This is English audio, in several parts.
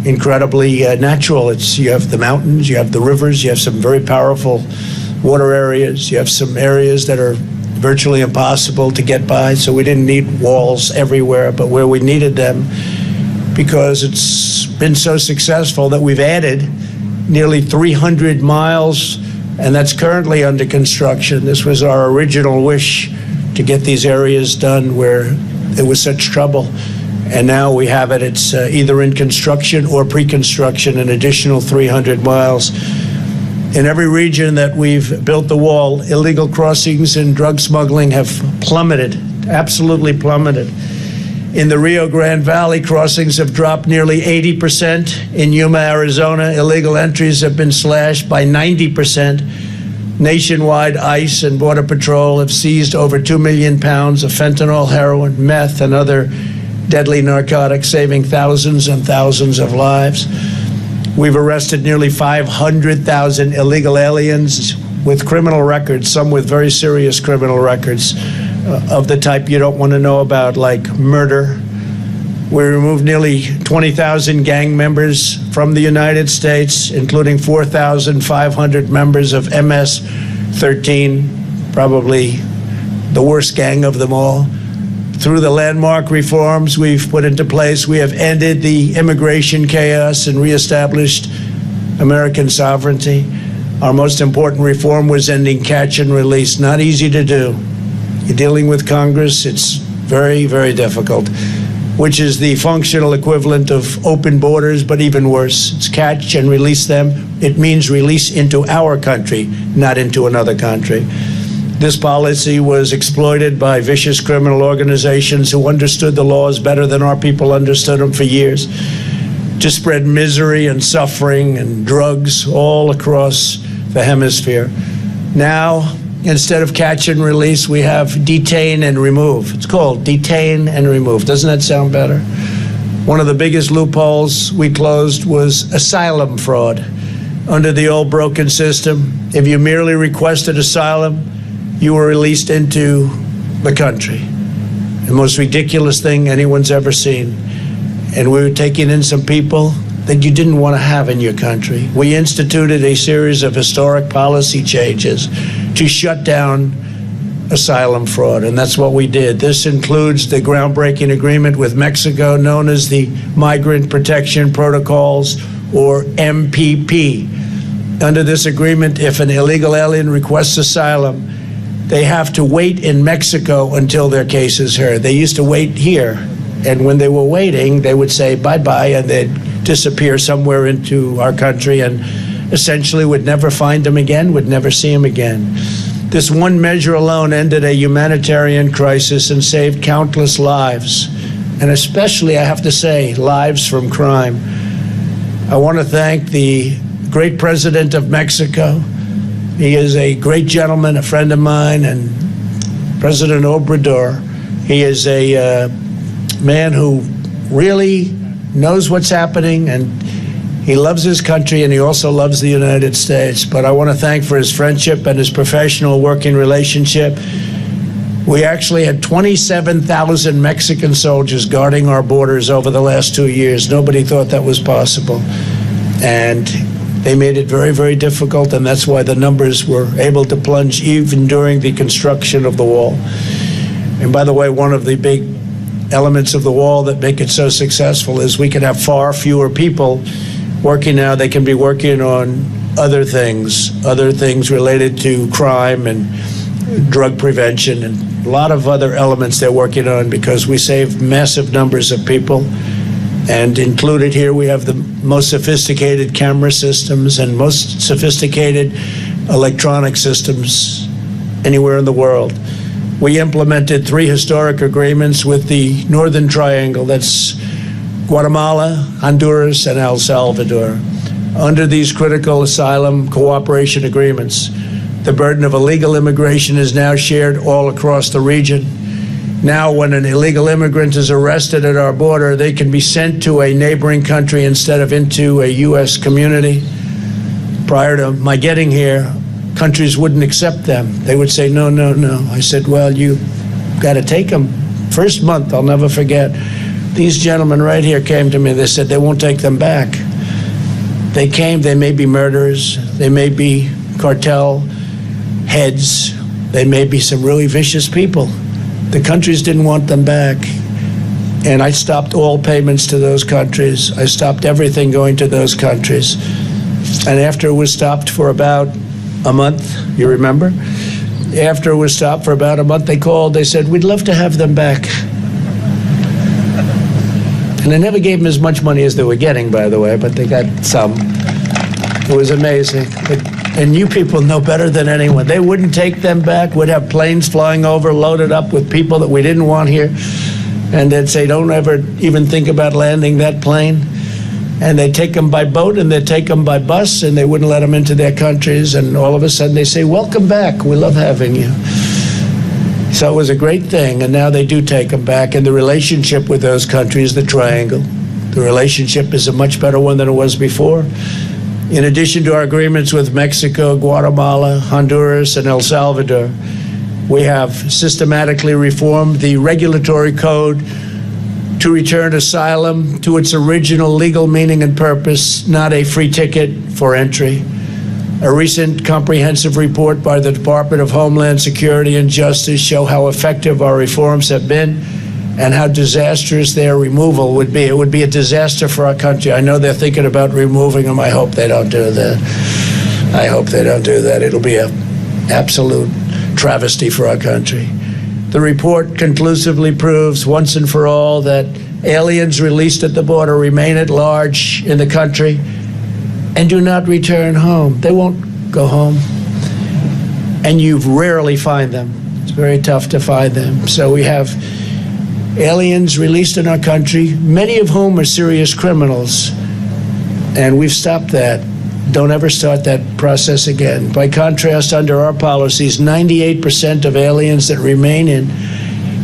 incredibly natural. You have the mountains, you have the rivers, you have some very powerful water areas, you have some areas that are virtually impossible to get by, so we didn't need walls everywhere, but where we needed them, because it's been so successful that we've added nearly 300 miles, and that's currently under construction. This was our original wish, to get these areas done where there was such trouble. And now we have it. It's either in construction or pre-construction, an additional 300 miles. In every region that we've built the wall, illegal crossings and drug smuggling have plummeted, absolutely plummeted. In the Rio Grande Valley, crossings have dropped nearly 80%. In Yuma, Arizona, illegal entries have been slashed by 90%. Nationwide, ICE and Border Patrol have seized over 2 million pounds of fentanyl, heroin, meth, and other deadly narcotics, saving thousands and thousands of lives. We've arrested nearly 500,000 illegal aliens with criminal records, some with very serious criminal records of the type you don't want to know about, like murder. We removed nearly 20,000 gang members from the United States, including 4,500 members of MS-13, probably the worst gang of them all. Through the landmark reforms we've put into place, we have ended the immigration chaos and reestablished American sovereignty. Our most important reform was ending catch and release. Not easy to do. You're dealing with Congress, it's very, very difficult, which is the functional equivalent of open borders, but even worse. It's catch and release them. It means release into our country, not into another country. This policy was exploited by vicious criminal organizations who understood the laws better than our people understood them for years, to spread misery and suffering and drugs all across the hemisphere. Now, instead of catch and release, we have detain and remove. It's called detain and remove. Doesn't that sound better? One of the biggest loopholes we closed was asylum fraud. Under the old broken system, if you merely requested asylum, you were released into the country. The most ridiculous thing anyone's ever seen. And we were taking in some people that you didn't want to have in your country. We instituted a series of historic policy changes to shut down asylum fraud, and that's what we did. This includes the groundbreaking agreement with Mexico known as the Migrant Protection Protocols, or MPP. Under this agreement, if an illegal alien requests asylum, they have to wait in Mexico until their case is heard. They used to wait here, and when they were waiting, they would say bye-bye, and they'd disappear somewhere into our country and essentially would never find them again, would never see them again. This one measure alone ended a humanitarian crisis and saved countless lives, and especially, I have to say, lives from crime. I want to thank the great president of Mexico. He is a great gentleman, a friend of mine, and President Obrador. He is a man who really knows what's happening, and he loves his country, and he also loves the United States. But I want to thank for his friendship and his professional working relationship. We actually had 27,000 Mexican soldiers guarding our borders over the last 2 years. Nobody thought that was possible. And they made it very, very difficult, and that's why the numbers were able to plunge even during the construction of the wall. And by the way, one of the big elements of the wall that make it so successful is we can have far fewer people working now. They can be working on other things related to crime and drug prevention and a lot of other elements they're working on, because we save massive numbers of people. And included here, we have the most sophisticated camera systems and most sophisticated electronic systems anywhere in the world. We implemented 3 historic agreements with the Northern Triangle. That's Guatemala, Honduras, and El Salvador. Under these critical asylum cooperation agreements, the burden of illegal immigration is now shared all across the region. Now, when an illegal immigrant is arrested at our border, they can be sent to a neighboring country instead of into a U.S. community. Prior to my getting here, countries wouldn't accept them. They would say, no, no, no. I said, well, you got to take them. First month, I'll never forget. These gentlemen right here came to me. They said they won't take them back. They came. They may be murderers. They may be cartel heads. They may be some really vicious people. The countries didn't want them back. And I stopped all payments to those countries. I stopped everything going to those countries. And after it was stopped for about a month, you remember? After it was stopped for about a month, they called. They said, we'd love to have them back. And I never gave them as much money as they were getting, by the way, but they got some. It was amazing. And you people know better than anyone. They wouldn't take them back. We'd have planes flying over, loaded up with people that we didn't want here. And they'd say, don't ever even think about landing that plane. And they'd take them by boat and they'd take them by bus, and they wouldn't let them into their countries. And all of a sudden they say, welcome back. We love having you. So it was a great thing, and now they do take them back. And the relationship with those countries, the triangle, the relationship is a much better one than it was before. In addition to our agreements with Mexico, Guatemala, Honduras, and El Salvador, we have systematically reformed the regulatory code to return asylum to its original legal meaning and purpose, not a free ticket for entry. A recent comprehensive report by the Department of Homeland Security and Justice show how effective our reforms have been and how disastrous their removal would be. It would be a disaster for our country. I know they're thinking about removing them. I hope they don't do that. I hope they don't do that. It'll be an absolute travesty for our country. The report conclusively proves once and for all that aliens released at the border remain at large in the country and do not return home. They won't go home. And you rarely find them. It's very tough to find them. So we have aliens released in our country, many of whom are serious criminals. And we've stopped that. Don't ever start that process again. By contrast, under our policies, 98% of aliens that remain in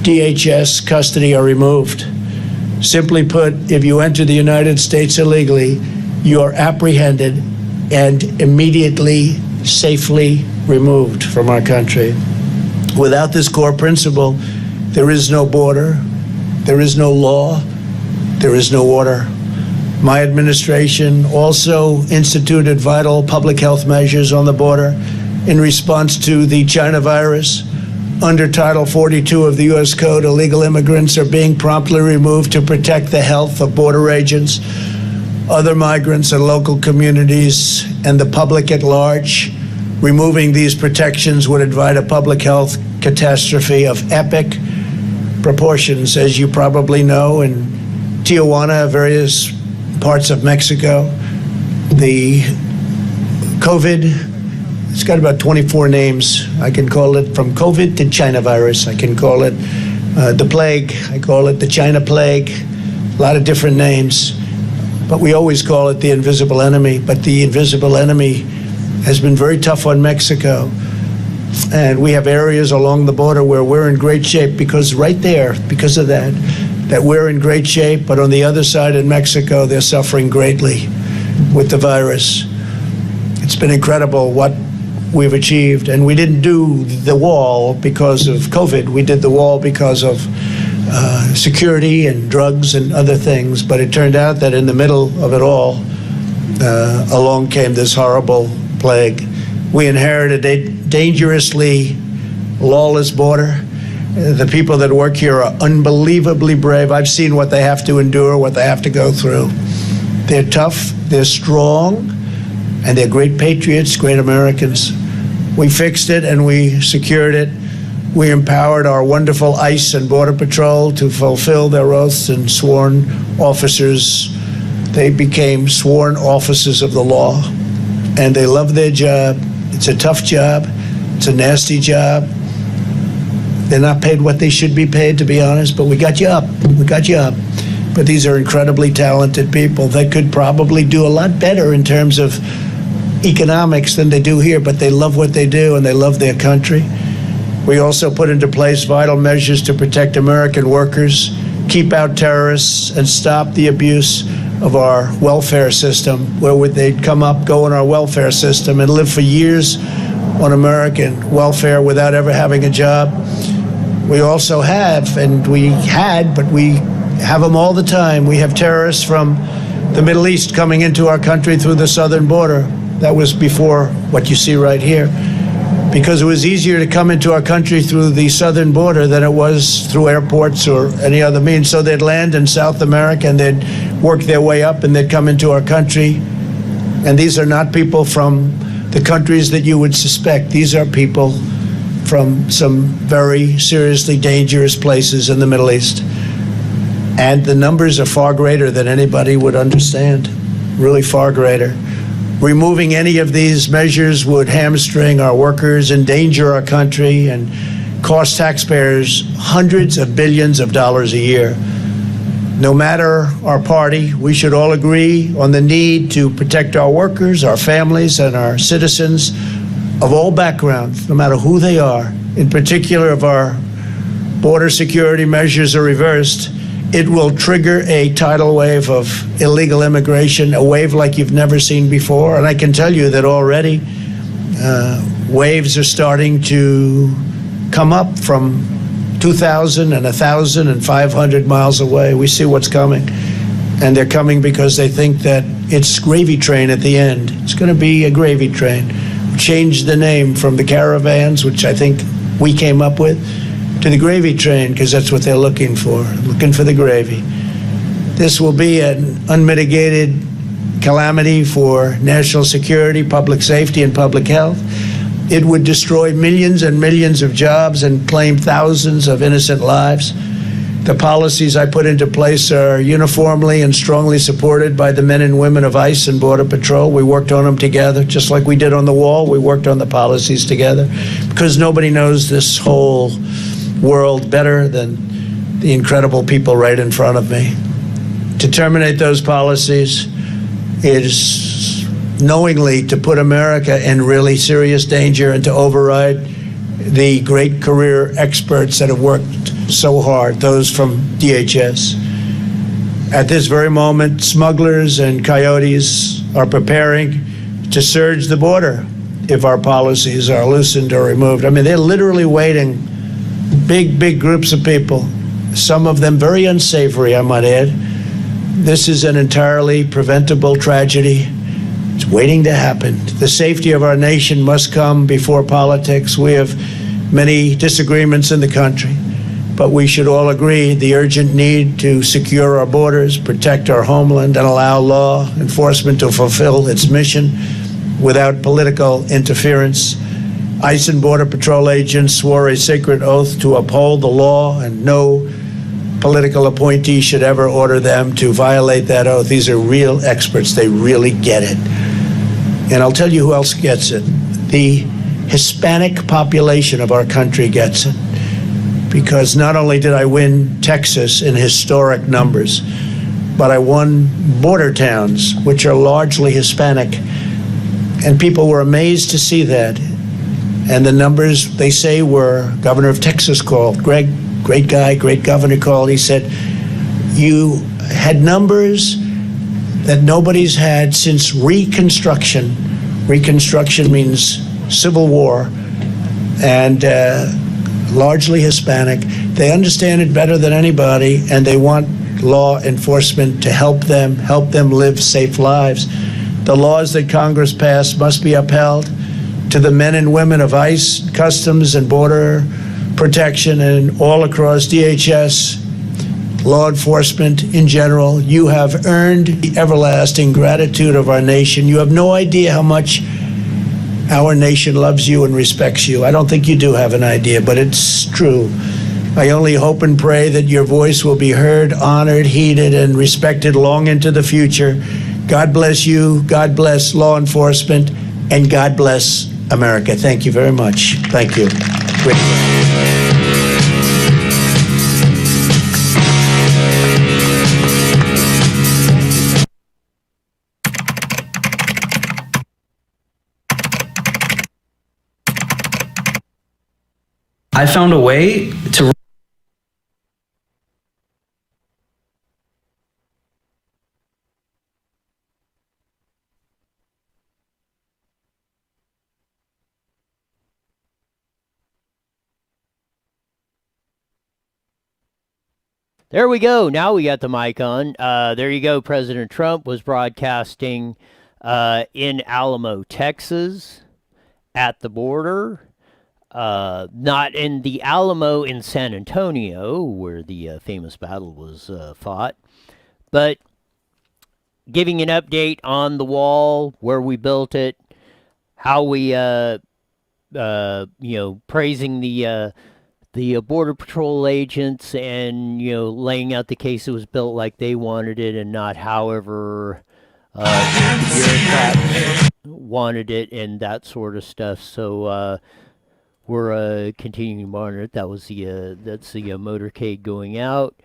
DHS custody are removed. Simply put, if you enter the United States illegally, you are apprehended and immediately, safely removed from our country. Without this core principle, there is no border, there is no law, there is no order. My administration also instituted vital public health measures on the border in response to the China virus. Under Title 42 of the U.S. Code, illegal immigrants are being promptly removed to protect the health of border agents, other migrants and local communities, and the public at large. Removing these protections would invite a public health catastrophe of epic proportions, as you probably know, in Tijuana, various parts of Mexico. The COVID, it's got about 24 names. I can call it from COVID to China virus. I can call it the plague. I call it the China plague. A lot of different names. But we always call it the invisible enemy. But the invisible enemy has been very tough on Mexico. And we have areas along the border where we're in great shape because right there, because of that we're in great shape. But on the other side in Mexico, they're suffering greatly with the virus. It's been incredible what we've achieved. And we didn't do the wall because of COVID. We did the wall because of security and drugs and other things. But it turned out that in the middle of it all, along came this horrible plague. We inherited a dangerously lawless border. The people that work here are unbelievably brave. I've seen what they have to endure, what they have to go through. They're tough, they're strong, and they're great patriots, great Americans. We fixed it and we secured it. We empowered our wonderful ICE and Border Patrol to fulfill their oaths and sworn officers. They became sworn officers of the law, and they love their job. It's a tough job. It's a nasty job. They're not paid what they should be paid, to be honest, but we got you up. We got you up. But these are incredibly talented people. They could probably do a lot better in terms of economics than they do here, but they love what they do and they love their country. We also put into place vital measures to protect American workers, keep out terrorists, and stop the abuse of our welfare system, where they'd come up, go in our welfare system, and live for years on American welfare without ever having a job. We also have, and we had, but we have them all the time. We have terrorists from the Middle East coming into our country through the southern border. That was before what you see right here, because it was easier to come into our country through the southern border than it was through airports or any other means. So they'd land in South America and they'd work their way up and they'd come into our country. And these are not people from the countries that you would suspect. These are people from some very seriously dangerous places in the Middle East. And the numbers are far greater than anybody would understand, really far greater. Removing any of these measures would hamstring our workers, endanger our country, and cost taxpayers hundreds of billions of dollars a year. No matter our party, we should all agree on the need to protect our workers, our families, and our citizens of all backgrounds, no matter who they are. In particular, if our border security measures are reversed, it will trigger a tidal wave of illegal immigration, a wave like you've never seen before. And I can tell you that already waves are starting to come up from 2,000 and 1,000 and 500 miles away. We see what's coming. And they're coming because they think that it's gravy train at the end. It's going to be a gravy train. Change the name from the caravans, which I think we came up with, to the gravy train, because that's what they're looking for the gravy. This will be an unmitigated calamity for national security, public safety, and public health. It would destroy millions and millions of jobs and claim thousands of innocent lives. The policies I put into place are uniformly and strongly supported by the men and women of ICE and Border Patrol. We worked on them together, just like we did on the wall. We worked on the policies together, because nobody knows this whole world better than the incredible people right in front of me. To terminate those policies is knowingly to put America in really serious danger and to override the great career experts that have worked so hard, those from DHS. At this very moment, smugglers and coyotes are preparing to surge the border if our policies are loosened or removed. I mean, they're literally waiting. Big groups of people, some of them very unsavory, I might add. This is an entirely preventable tragedy. It's waiting to happen. The safety of our nation must come before politics. We have many disagreements in the country, but we should all agree the urgent need to secure our borders, protect our homeland, and allow law enforcement to fulfill its mission without political interference. ICE and Border Patrol agents swore a sacred oath to uphold the law, and no political appointee should ever order them to violate that oath. These are real experts. They really get it. And I'll tell you who else gets it. The Hispanic population of our country gets it. Because not only did I win Texas in historic numbers, but I won border towns, which are largely Hispanic. And people were amazed to see that. And the numbers, they say, were Governor of Texas called. Greg, great guy, great governor, called. He said, you had numbers that nobody's had since Reconstruction. Reconstruction means Civil War, and largely Hispanic. They understand it better than anybody, and they want law enforcement to help them live safe lives. The laws that Congress passed must be upheld. To the men and women of ICE, Customs, and Border Protection, and all across DHS, law enforcement in general, you have earned the everlasting gratitude of our nation. You have no idea how much our nation loves you and respects you. I don't think you do have an idea, but it's true. I only hope and pray that your voice will be heard, honored, heeded, and respected long into the future. God bless you, God bless law enforcement, and God bless America. Thank you very much. Thank you. I found a way to There we go. Now we got the mic on. There you go. President Trump was broadcasting in Alamo, Texas, at the border. Not in the Alamo in San Antonio, where the famous battle was fought, but giving an update on the wall, where we built it, how we, praising the border patrol agents, and laying out the case it was built like they wanted it and not however the bureaucrats wanted it and that sort of stuff. So we're continuing to monitor it. That's the motorcade going out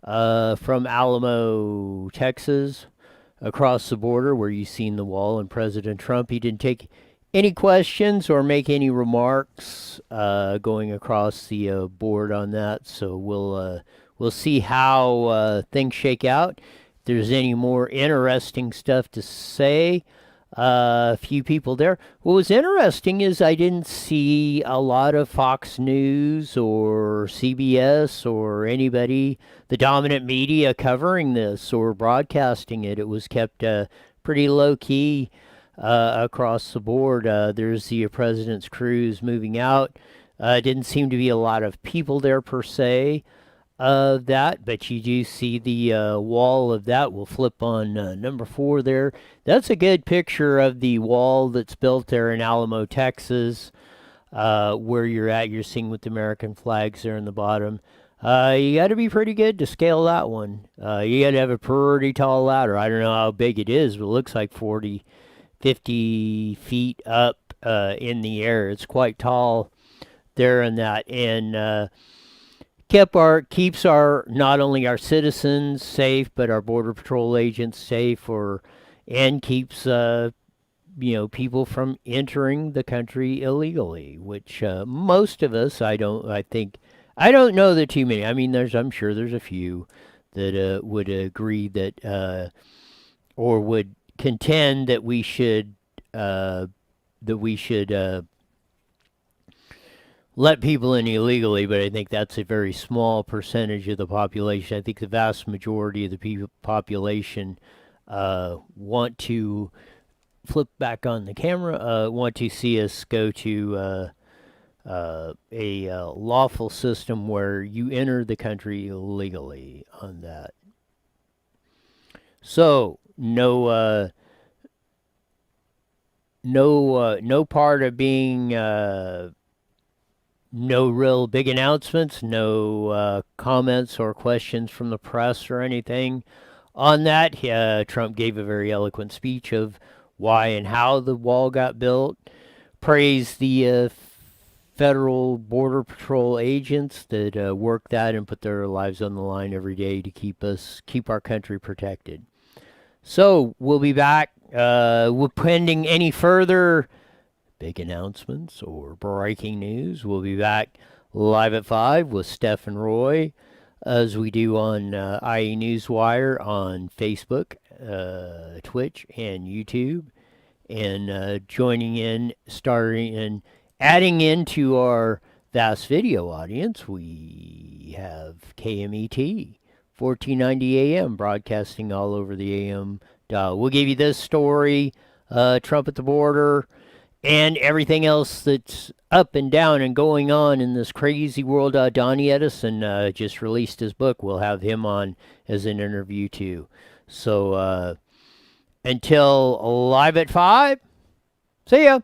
from Alamo, Texas, across the border where you've seen the wall. And President Trump, he didn't take any questions or make any remarks going across the board on that. So we'll see how things shake out. If there's any more interesting stuff to say, a few people there. What was interesting is I didn't see a lot of Fox News or CBS or anybody, the dominant media, covering this or broadcasting it. It was kept pretty low key across the board. There's the president's cruise moving out. Didn't seem to be a lot of people there per se of that, but you do see the wall of that. We'll flip on number 4 there. That's a good picture of the wall that's built there in Alamo, Texas, where you're at. You're seeing with the American flags there in the bottom. You got to be pretty good to scale that one. You got to have a pretty tall ladder. I don't know how big it is, but it looks like 40, 50 feet up in the air. It's quite tall there in that. And keeps our not only our citizens safe but our border patrol agents safe, and keeps people from entering the country illegally, which most of us, I don't know that too many. I mean, I'm sure there's a few that would agree that or would contend that we should let people in illegally, but I think that's a very small percentage of the population. I think the vast majority of the population want to flip back on the camera, want to see us go to a lawful system where you enter the country illegally on that. So no part of being no real big announcements, no comments or questions from the press or anything on that. Trump gave a very eloquent speech of why and how the wall got built, praised the federal border patrol agents that work that and put their lives on the line every day to keep our country protected. So we'll be back. We're pending any further big announcements or breaking news. We'll be back live at 5 with Steph and Roy, as we do on IE Newswire on Facebook, Twitch, and YouTube. And joining in, starting and adding into our vast video audience, we have KMET, 1490 AM, broadcasting all over the AM dial. We'll give you this story, Trump at the border, and everything else that's up and down and going on in this crazy world. Donnie Edison just released his book. We'll have him on as an interview too. So until live at 5, see ya.